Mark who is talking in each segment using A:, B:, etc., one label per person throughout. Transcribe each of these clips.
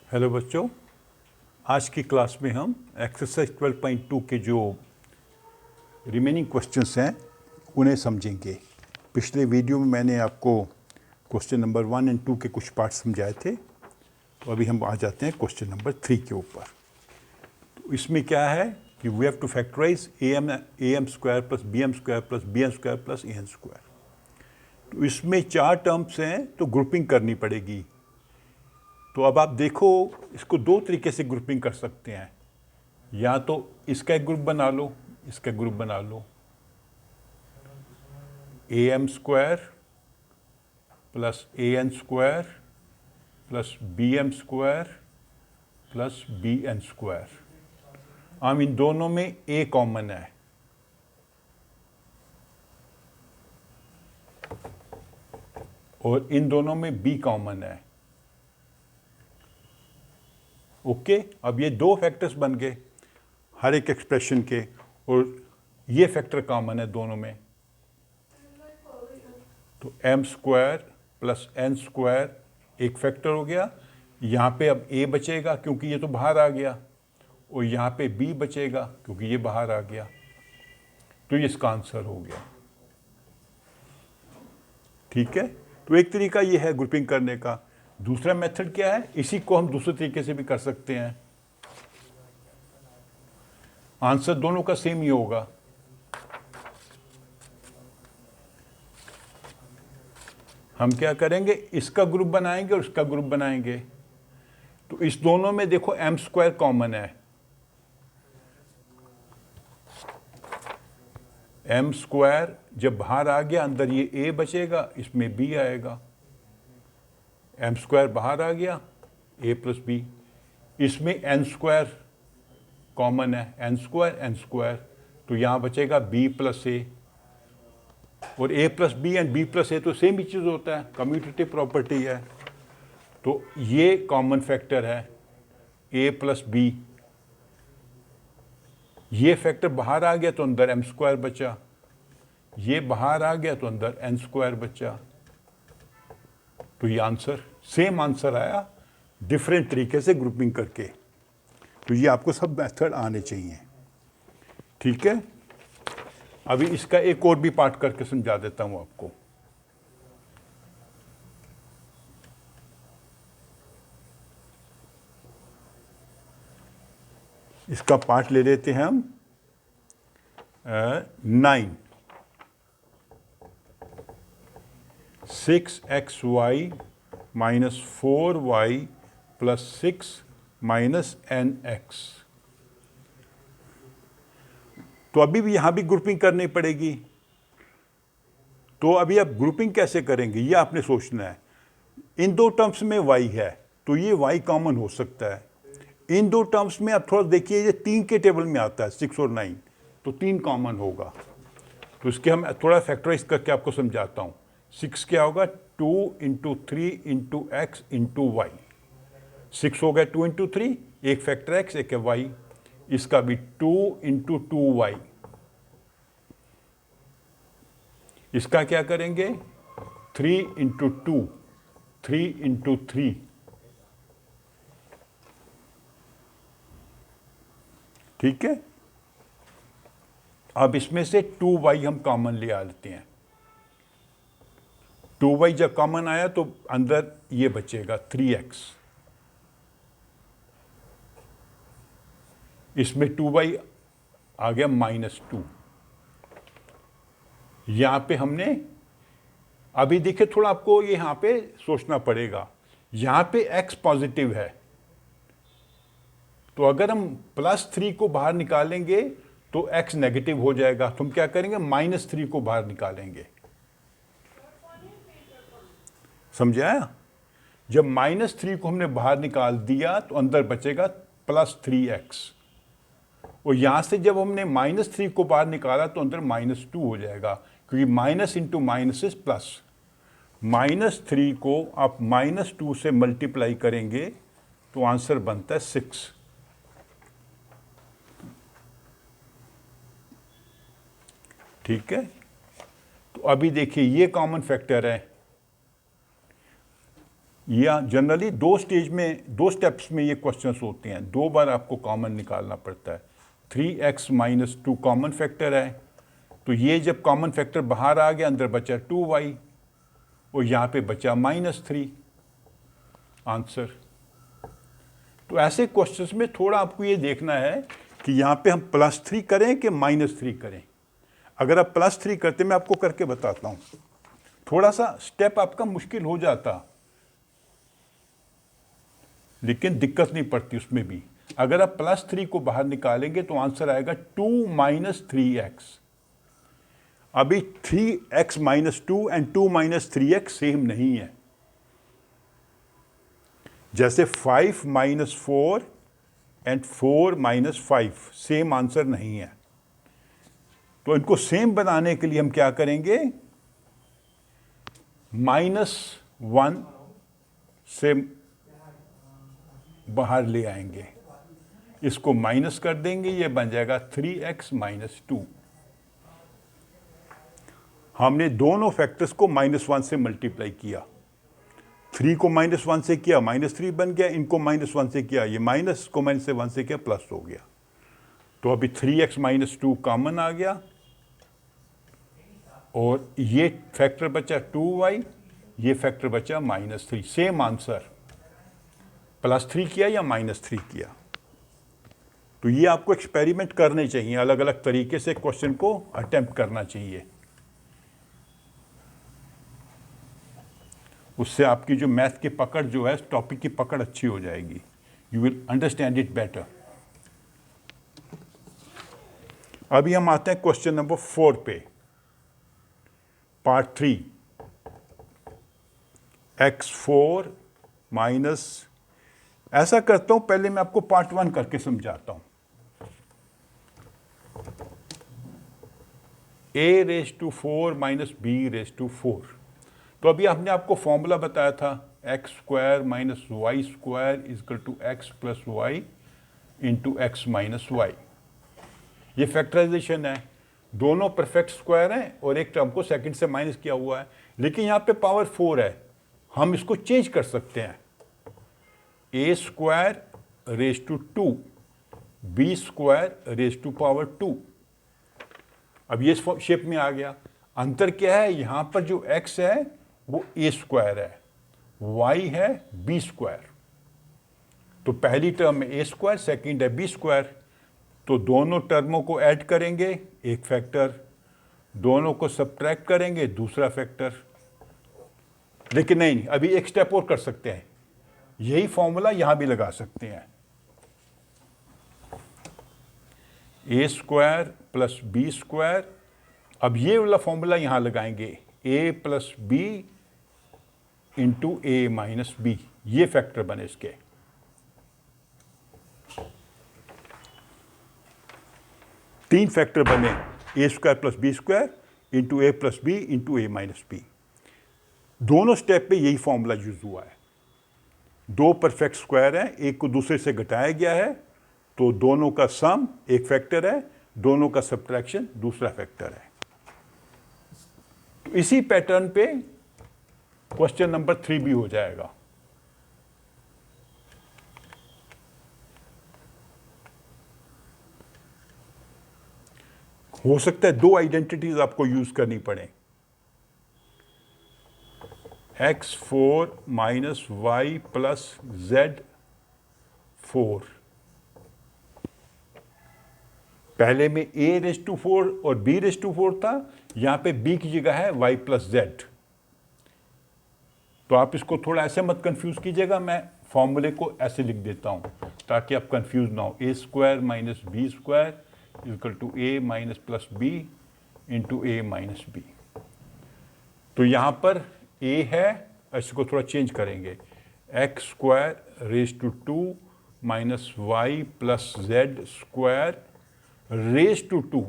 A: Hello बच्चों, आज की क्लास में हम एक्सरसाइज 12.2 के जो रिमेनिंग क्वेश्चंस हैं उन्हें समझेंगे। पिछले वीडियो में मैंने आपको क्वेश्चन नंबर 1 और 2 के कुछ पार्ट समझाए थे, तो अभी हम आ जाते हैं क्वेश्चन नंबर 3 के ऊपर। तो इसमें क्या है कि we have to factorise am square plus bm square plus bn square plus an square. तो इसमें 4 टर्म्स हैं, तो ग्रुपिंग करनी पड़ेगी। तो अब आप देखो, इसको 2 तरीके से ग्रुपिंग कर सकते हैं। या तो इसका एक ग्रुप बना लो, इसका ग्रुप बना लो। am square plus an square plus bm square plus bn square. अब इन दोनों में a कॉमन है, और इन दोनों में b कॉमन है। ओके, अब ये 2 फैक्टर्स बन गए हर एक एक्सप्रेशन के, और ये फैक्टर कॉमन है दोनों में। तो m square plus n square एक फैक्टर हो गया। यहाँ पे अब a बचेगा क्योंकि ये तो बाहर आ गया, और यहाँ पे b बचेगा क्योंकि ये बाहर आ गया। तो ये इसका आंसर हो गया। ठीक है, तो एक तरीका ये है ग्रुपिंग करने का। दूसरा मेथड क्या है, इसी को हम दूसरे तरीके से भी कर सकते हैं। आंसर दोनों का सेम ही होगा। हम क्या करेंगे, इसका ग्रुप बनाएंगे और इसका ग्रुप बनाएंगे। तो इस दोनों में देखो m स्क्वायर कॉमन है। m स्क्वायर जब बाहर आ गया, अंदर ये a बचेगा, इसमें b आएगा। m स्क्वायर बाहर आ गया, a प्लस बी। इसमें n स्क्वायर कॉमन है, n स्क्वायर, तो यहाँ बचेगा b प्लस a। और a plus B and b plus a तो सेम ही चीज़ होता है, कम्यूटेटिव प्रॉपर्टी है। तो ये कॉमन फैक्टर है a प्लस बी। ये फैक्टर बाहर आ गया तो अंदर m स्क्वायर बचा, ये बाहर आ गया तो अंदर n स्क्वायर बचा। तो ये आंसर सेम आंसर आया, डिफरेंट तरीके से ग्रुपिंग करके। तो ये आपको सब मेथड आने चाहिए। ठीक है, अभी इसका एक और भी पार्ट करके समझा देता हूं आपको। इसका पार्ट ले लेते हैं हम 9। 6xy minus 4y plus 6 minus nx। तो अभी भी यहां भी ग्रुपिंग करनी पड़ेगी। तो अभी आप ग्रुपिंग कैसे करेंगे, ये आपने सोचना है। इन 2 टर्म्स में y है, तो ये y कॉमन हो सकता है। इन 2 टर्म्स में आप थोड़ा देखिए, ये 3 के टेबल में आता है, 6 और 9, तो 3 कॉमन होगा। तो इसके हम थोड़ा फैक्टराइज करके आपको समझाता हूँ। 6 क्या होगा, 2 into 3 into X into Y. 6 हो गया 2 इंटू 3, एक फैक्टर x एक है y। इसका भी 2 इंटू 2y। इसका क्या करेंगे, 3 इंटू 2, 3 इंटू 3। ठीक है, अब इसमें से 2y हम कॉमन ले आ लेते हैं। 2y जब कॉमन आया तो अंदर ये बचेगा 3x। इसमें 2y आ गया -2। यहां पे हमने अभी देखे, थोड़ा आपको यहां पे सोचना पड़ेगा। यहां पे x पॉजिटिव है, तो अगर हम +3 को बाहर निकालेंगे तो x नेगेटिव हो जाएगा। तो हम क्या करेंगे, -3 को बाहर निकालेंगे। समझ आया? जब -3 को हमने बाहर निकाल दिया तो अंदर बचेगा +3x। और यहां से जब हमने -3 को बाहर निकाला तो अंदर -2 हो जाएगा, क्योंकि minus into minus is plus. -3 को आप -2 से मल्टीप्लाई करेंगे तो आंसर बनता है 6। ठीक है, तो अभी देखिए ये कॉमन फैक्टर है। या जनरली दो स्टेप्स में ये क्वेश्चंस होते हैं, 2 बार आपको कॉमन निकालना पड़ता है। 3x माइनस 2 कॉमन फैक्टर है, तो ये जब कॉमन फैक्टर बाहर आ गया अंदर बचा 2y और यहाँ पे बचा -3 आंसर। तो ऐसे क्वेश्चंस में थोड़ा आपको ये देखना है कि यहाँ पे हम +3 करें कि -3 करें। अगर आप +3 करते, मैं आपको करके बताता हूँ, थोड़ा सा स्टेप आपका मुश्किल हो जाता, लेकिन दिक्कत नहीं पड़ती उसमें भी। अगर आप +3 को बाहर निकालेंगे तो आंसर आएगा 2 - 3x। अभी 3x - 2 एंड 2 - 3x सेम नहीं है। जैसे 5 - 4 एंड 4 - 5 सेम आंसर नहीं है। तो इनको सेम बनाने के लिए हम क्या करेंगे, -1 से बाहर ले आएंगे, इसको माइनस कर देंगे, ये बन जाएगा 3x - 2। हमने दोनों फैक्टर्स को -1 से मल्टीप्लाई किया, 3 को -1 से किया -3 बन गया, इनको -1 से किया, ये माइनस को -1 से किया प्लस हो गया। तो अभी 3x - 2 कॉमन आ गया और ये फैक्टर बचा 2y, ये फैक्टर बचा -3। सेम आंसर, +3 किया या -3 किया। तो ये आपको एक्सपेरिमेंट करने चाहिए, अलग अलग तरीके से क्वेश्चन को अटेम्प्ट करना चाहिए। उससे आपकी जो मैथ की पकड़ जो है, टॉपिक की पकड़ अच्छी हो जाएगी। You will understand it better. अभी हम आते हैं क्वेश्चन नंबर 4 पे, पार्ट 3। x4 माइनस, ऐसा करता हूं, पहले मैं आपको पार्ट 1 करके समझाता हूं। a⁴ minus b⁴। तो अभी हमने आपको फॉर्मूला बताया था, x² - y² = x + y × x - y। ये फैक्टराइजेशन है, दोनों परफेक्ट स्क्वायर हैं और एक टर्म को सेकंड से माइनस किया हुआ है, लेकिन यहाँ पे पावर 4 है, हम इसको चेंज कर सकते हैं। a² ⁴ 2 b² ⁴ 2। अब ये शेप में आ गया। अंतर क्या है, यहाँ पर जो x है वो a² है, y है b²। तो पहली टर्म में a², सेकंड है b²। तो दोनों टर्मों को ऐड करेंगे, एक फैक्टर, दोनों को सब्ट्रैक्ट करेंगे, दूसरा फैक्टर। लेकिन नहीं, अभी एक स्टेप और कर सकते हैं, यही फॉर्मूला यहां भी लगा सकते हैं। a² + b²। अब ये वाला फॉर्मूला यहां लगाएंगे, a + b × a - b। ये फैक्टर बने इसके। तीन फैक्टर बने, a² + b² × a + b × a - b। दोनों स्टेप पे यही फॉर्मूला यूज हुआ है। दो परफेक्ट स्क्वायर हैं, एक को दूसरे से घटाया गया है, तो दोनों का सम एक फैक्टर है, दोनों का सब्ट्रैक्शन दूसरा फैक्टर है। तो इसी पैटर्न पे क्वेश्चन नंबर 3 भी हो जाएगा। हो सकता है दो आइडेंटिटीज आपको यूज करनी पड़े, x4 - y + z4। पहले में a⁴ और b⁴ था, यहां पे b की जगह है y + z। तो आप इसको थोड़ा ऐसे मत कंफ्यूज कीजिएगा, मैं फॉर्मूले को ऐसे लिख देता हूं ताकि आप कंफ्यूज ना हो। a² - b² = a + b × a - b। तो यहां पर a है, इसको थोड़ा चेंज करेंगे, x² ⁵ 2 - y + z² ⁵ 2।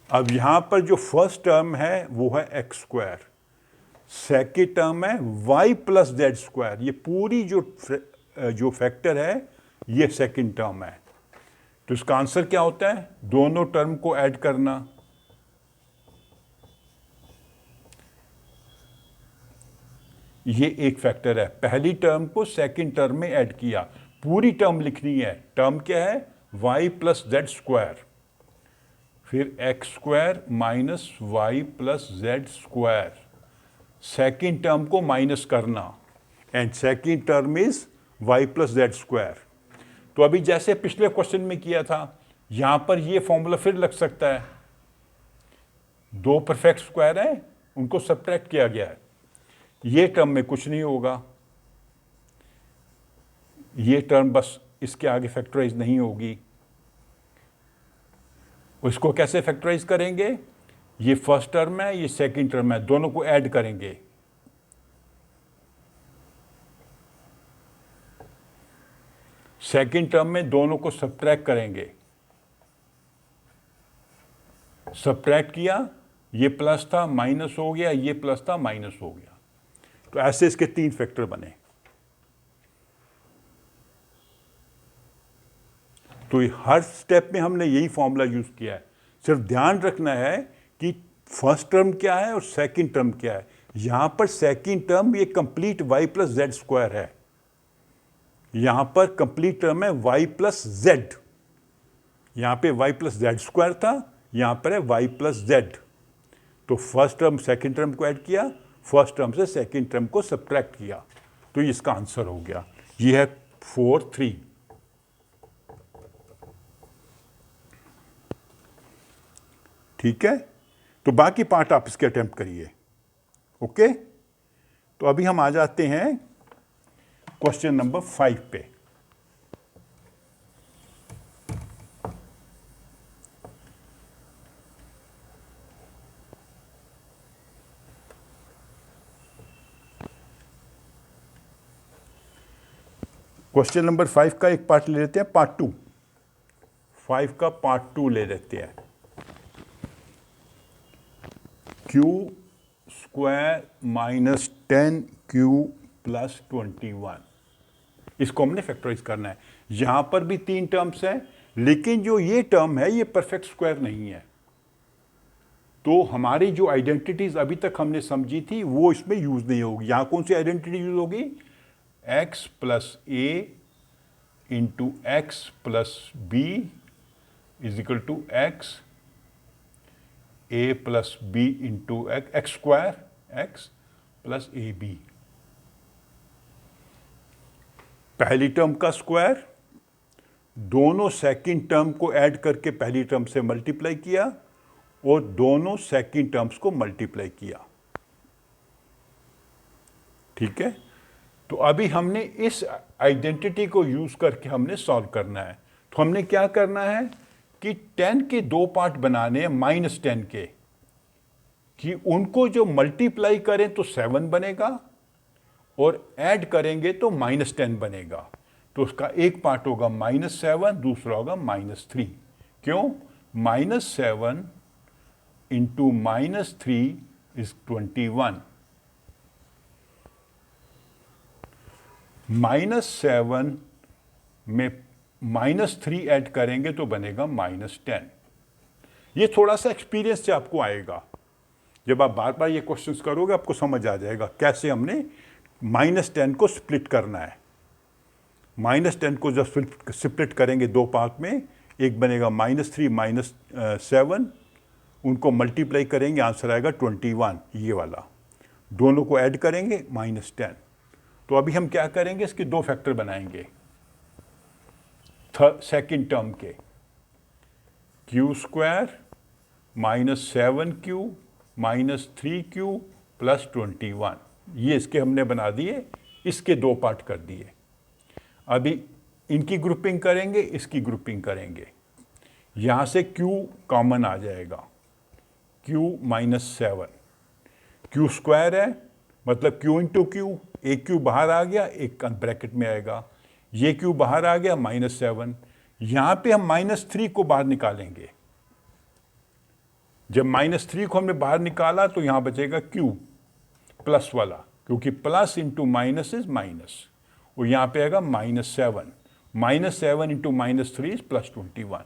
A: अब यहां पर जो फर्स्ट टर्म है वो है x², सेकेंड टर्म है y + z²। ये पूरी जो फैक्टर है ये सेकेंड टर्म है। तो इसका आंसर क्या होता है, दोनों टर्म को ऐड करना। ये एक फैक्टर है। पहली टर्म को सेकंड टर्म में ऐड किया, पूरी टर्म लिखनी है। टर्म क्या है? y प्लस जेड स्क्वायर, फिर X square minus Y plus Z square. Second term को माइनस करना, and second term is y plus Z square. तो अभी जैसे पिछले क्वेश्चन में किया था, यहां पर ये फॉर्मूला फिर लग सकता है। दो परफेक्ट स्क्वायर हैं, उनको सब्ट्रैक्ट किया गया है। ये टर्म में कुछ नहीं होगा, ये टर्म बस इसके आगे फैक्टराइज नहीं होगी। उसको कैसे फैक्टराइज करेंगे? ये फर्स्ट टर्म है, ये सेकंड टर्म है, दोनों को ऐड करेंगे। सेकंड टर्म में दोनों को सब्ट्रैक्ट करेंगे। सब्ट्रैक्ट किया, ये प्लस था माइनस हो गया, ये प्लस था माइनस हो गया। तो ऐसे इसके तीन फैक्टर बने। तो हर स्टेप में हमने यही फॉर्मूला यूज किया है। सिर्फ ध्यान रखना है कि फर्स्ट टर्म क्या है और सेकंड टर्म क्या है। यहां पर सेकंड टर्म ये complete y plus Z square है, यहां पर कंप्लीट टर्म है y प्लस जेड। यहां पे y प्लस जेड स्क्वायर था, यहां पर है y प्लस जेड। तो फर्स्ट टर्म सेकंड टर्म को ऐड किया, फर्स्ट टर्म से सेकंड टर्म को सब्ट्रैक्ट किया, तो इसका आंसर हो गया। ये है 4-3। ठीक है, तो बाकी पार्ट आप इसके अटेम्प्ट करिए। ओके, तो अभी हम आ जाते हैं क्वेश्चन नंबर 5 पे। क्वेश्चन नंबर 5 का एक पार्ट ले लेते हैं, पार्ट 2। 5 का पार्ट 2 ले लेते हैं। q square minus 10q plus 21, इसको हमने फैक्टराइज करना है। यहां पर भी तीन टर्म्स हैं, लेकिन जो ये टर्म है ये परफेक्ट स्क्वायर नहीं है। तो हमारी जो आइडेंटिटीज अभी तक हमने समझी थी वो इसमें यूज नहीं होगी। यहां कौन सी आइडेंटिटी यूज होगी? x plus A into X plus B is equal to X A plus B into X square X plus A B. पहली टर्म का स्क्वायर, दोनों सेकंड टर्म को ऐड करके पहली टर्म से मल्टीप्लाई किया और दोनों सेकंड टर्म्स को मल्टीप्लाई किया। ठीक है, तो अभी हमने इस आइडेंटिटी को यूज करके हमने सॉल्व करना है। तो हमने क्या करना है कि 10 के दो पार्ट बनाने हैं -10 के, कि उनको जो मल्टीप्लाई करें तो 7 बनेगा और ऐड करेंगे तो -10 बनेगा। तो उसका एक पार्ट होगा -7, दूसरा होगा -3। क्यों? -7 इंटू -3 इज 21। -7 में -3 ऐड करेंगे तो बनेगा -10। ये थोड़ा सा एक्सपीरियंस से आपको आएगा। जब आप बार बार ये क्वेश्चंस करोगे आपको समझ आ जाएगा कैसे हमने -10 को स्प्लिट करना है। -10 को जब स्प्लिट करेंगे दो पार्ट में, एक बनेगा -3 -7, उनको मल्टीप्लाई करेंगे, आंसर आएगा 21, ये वाला। दोनों को ऐड करेंगे -10। तो अभी हम क्या करेंगे, इसके दो फैक्टर बनाएंगे सेकंड टर्म के। q square -7q -3q plus 21, ये इसके हमने बना दिए, इसके दो पार्ट कर दिए। अभी इनकी ग्रुपिंग करेंगे, इसकी ग्रुपिंग करेंगे। यहाँ से q कॉमन आ जाएगा, q -7, q स्क्वायर है मतलब q इंटू क्यू, एक q बाहर आ गया, एक ब्रैकेट में आएगा, ये q बाहर आ गया -7। यहाँ पे हम -3 को बाहर निकालेंगे। जब -3 को हमने बाहर निकाला तो यहाँ बचेगा q प्लस वाला, क्योंकि plus into minus is minus, और यहाँ पे आएगा -7। -7 इंटू -3 इज प्लस 21।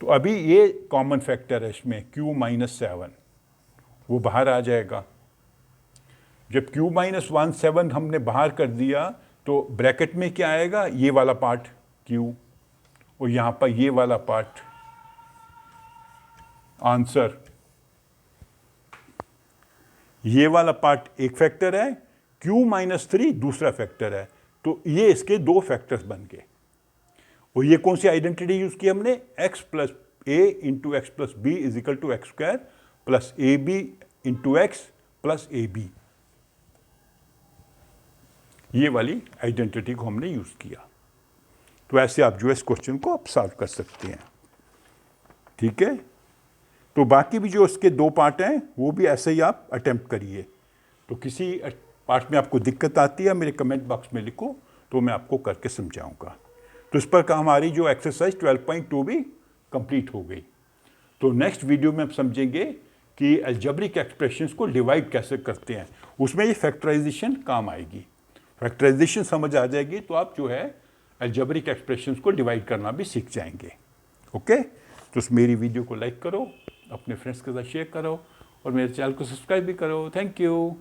A: तो अभी ये कॉमन फैक्टर है इसमें, q -7, वो बाहर आ जाएगा। जब q माइनस 17 हमने बाहर कर दिया तो ब्रैकेट में क्या आएगा, ये वाला पार्ट q और यहाँ पर ये वाला पार्ट आंसर। ये वाला पार्ट एक फैक्टर है, q माइनस 3 दूसरा फैक्टर है, तो ये इसके दो फैक्टर्स बन गए। और ये कौन सी आइडेंटिटी यूज की हमने, x plus A into X plus B is equal to X square plus A B into X plus A B. ये वाली आइडेंटिटी को हमने यूज किया। तो ऐसे आप जो इस क्वेश्चन को आप सॉल्व कर सकते हैं। ठीक है, तो बाकी भी जो इसके दो पार्ट हैं वो भी ऐसे ही आप अटेम्प्ट करिए। तो किसी पार्ट में आपको दिक्कत आती है मेरे कमेंट बॉक्स में लिखो, तो मैं आपको करके समझाऊंगा। तो इस पर का हमारी जो एक्सरसाइज 12.2 भी कंप्लीट हो गई। तो नेक्स्ट वीडियो में हम समझेंगे कि अलजेब्रिक एक्सप्रेशंस को डिवाइड कैसे करते हैं, उसमें ये फैक्टराइजेशन काम आएगी। फैक्टराइजेशन समझ आ जाएगी तो आप जो है अलजेब्रिक एक्सप्रेशंस को डिवाइड करना भी सीख जाएंगे। ओके, तो उस मेरी वीडियो को लाइक करो, अपने फ्रेंड्स के साथ शेयर करो और मेरे चैनल को सब्सक्राइब भी करो। Thank you.